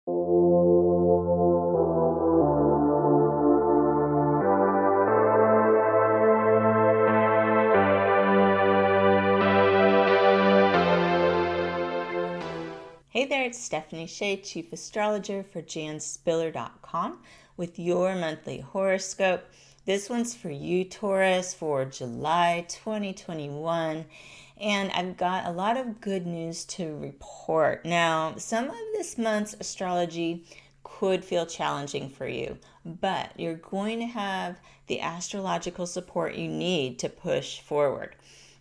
Hey there, it's Stephanie Shea, Chief Astrologer for janspiller.com with your monthly horoscope. This one's for you, Taurus, for July 2021. And I've got a lot of good news to report. Now, some of this month's astrology could feel challenging for you, but you're going to have the astrological support you need to push forward.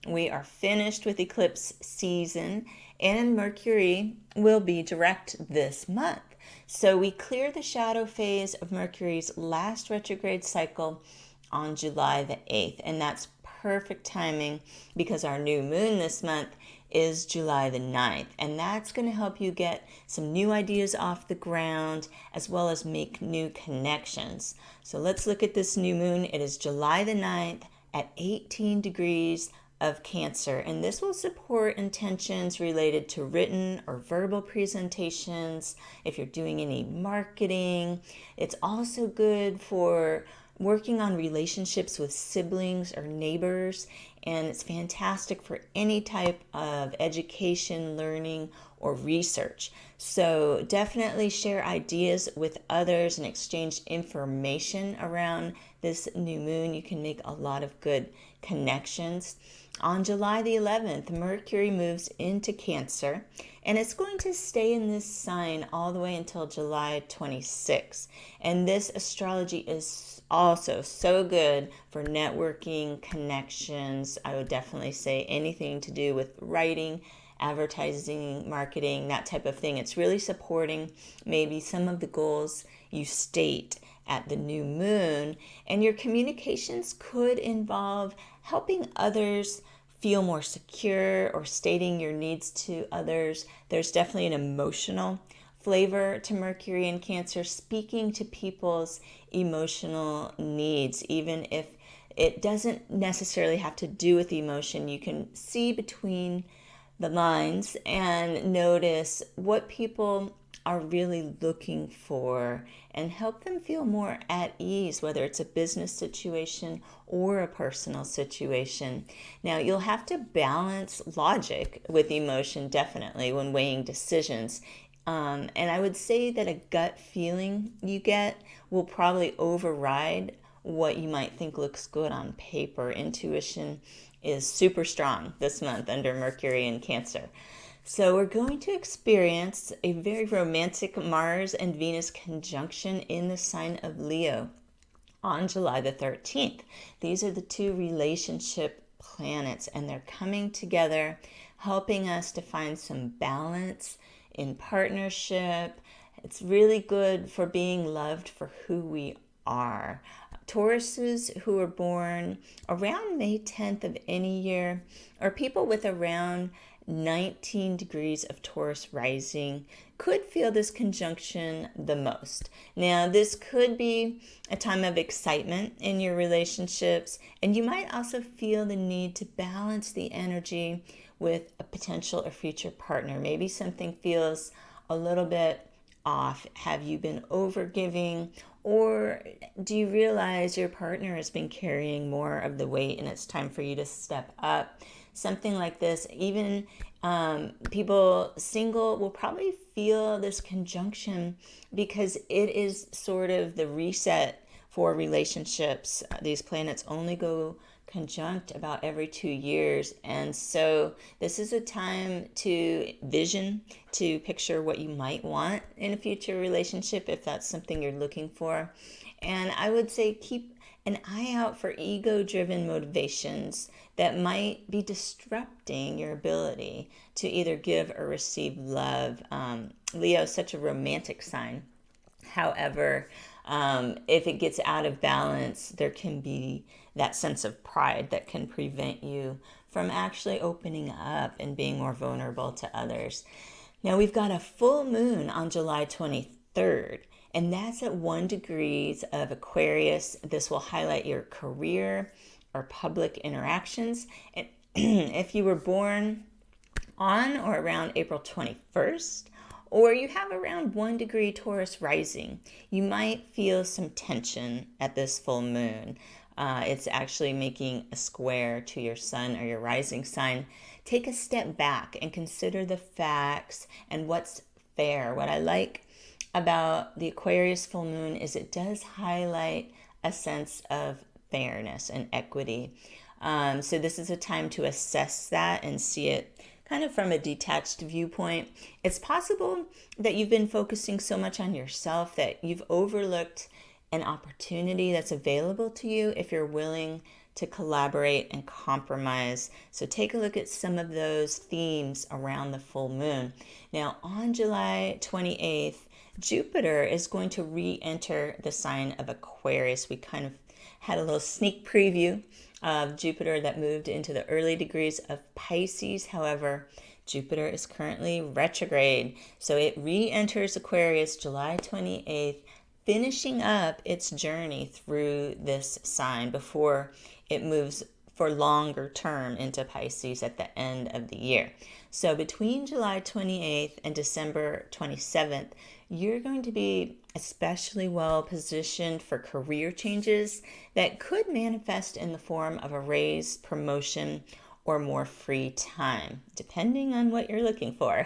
We are finished with Eclipse Season and Mercury will be direct this month. So we clear the shadow phase of Mercury's last retrograde cycle on July the 8th. And that's perfect timing because our new moon this month is July the 9th. And that's going to help you get some new ideas off the ground as well as make new connections. So let's look at this new moon. It is July the 9th at 18 degrees of Cancer, and this will support intentions related to written or verbal presentations. If you're doing any marketing, it's also good for working on relationships with siblings or neighbors, and it's fantastic for any type of education, learning, or research. So definitely share ideas with others and exchange information around this new moon. You can make a lot of good connections. On July the 11th, Mercury moves into Cancer, and it's going to stay in this sign all the way until July 26th. And this astrology is also so good for networking, connections. I would definitely say anything to do with writing, advertising, marketing, that type of thing. It's really supporting maybe some of the goals you state at the new moon, and your communications could involve helping others feel more secure or stating your needs to others. There's definitely an emotional flavor to Mercury in Cancer, speaking to people's emotional needs, even if it doesn't necessarily have to do with emotion. You can see between the lines and notice what people are really looking for and help them feel more at ease, whether it's a business situation or a personal situation. Now, you'll have to balance logic with emotion, definitely, when weighing decisions. And I would say that a gut feeling you get will probably override what you might think looks good on paper. Intuition is super strong this month under Mercury in Cancer. So we're going to experience a very romantic Mars and Venus conjunction in the sign of Leo on July the 13th. These are the two relationship planets, and they're coming together, helping us to find some balance in partnership. It's really good for being loved for who we are. Tauruses who are born around May 10th of any year, or people with around 19 degrees of Taurus rising, could feel this conjunction the most. Now, this could be a time of excitement in your relationships, and you might also feel the need to balance the energy with a potential or future partner. Maybe something feels a little bit off. Have you been overgiving, or do you realize your partner has been carrying more of the weight and it's time for you to step up? Something like this. Even people single will probably feel this conjunction because it is sort of the reset for relationships. These planets only go conjunct about every 2 years, and so this is a time to vision, to picture what you might want in a future relationship if that's something you're looking for. And I would say keep an eye out for ego-driven motivations that might be disrupting your ability to either give or receive love. Leo is such a romantic sign. However, if it gets out of balance, there can be that sense of pride that can prevent you from actually opening up and being more vulnerable to others. Now, we've got a full moon on July 23rd, and that's at 1 degree of Aquarius. This will highlight your career or public interactions. And if you were born on or around April 21st or you have around 1 degree Taurus rising, you might feel some tension at this full moon. It's actually making a square to your sun or your rising sign. Take a step back and consider the facts and what's fair. What I like about the Aquarius full moon is it does highlight a sense of fairness and equity. So this is a time to assess that and see it kind of from a detached viewpoint. It's possible that you've been focusing so much on yourself that you've overlooked an opportunity that's available to you if you're willing to collaborate and compromise. So take a look at some of those themes around the full moon. Now, on July 28th, Jupiter is going to re-enter the sign of Aquarius. We kind of had a little sneak preview of Jupiter that moved into the early degrees of Pisces. However, Jupiter is currently retrograde. So it re-enters Aquarius July 28th, finishing up its journey through this sign before it moves for longer term into Pisces at the end of the year. So between July 28th and December 27th, you're going to be especially well positioned for career changes that could manifest in the form of a raise, promotion, or more free time, depending on what you're looking for.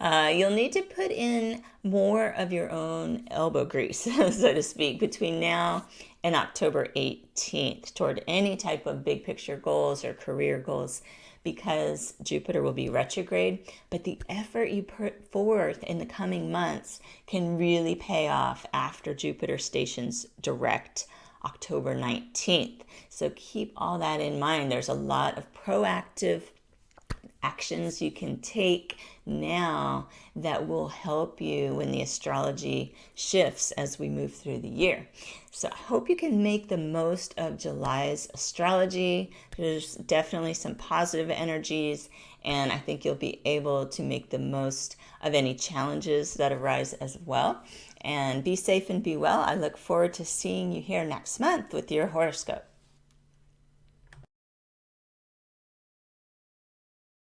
You'll need to put in more of your own elbow grease, so to speak, between now and October 18th toward any type of big picture goals or career goals, because Jupiter will be retrograde. But the effort you put forth in the coming months can really pay off after Jupiter stations direct October 19th. So keep all that in mind. There's a lot of proactive actions you can take now that will help you when the astrology shifts as we move through the year. So I hope you can make the most of July's astrology. There's definitely some positive energies, and I think you'll be able to make the most of any challenges that arise as well. And be safe and be well. I look forward to seeing you here next month with your horoscope.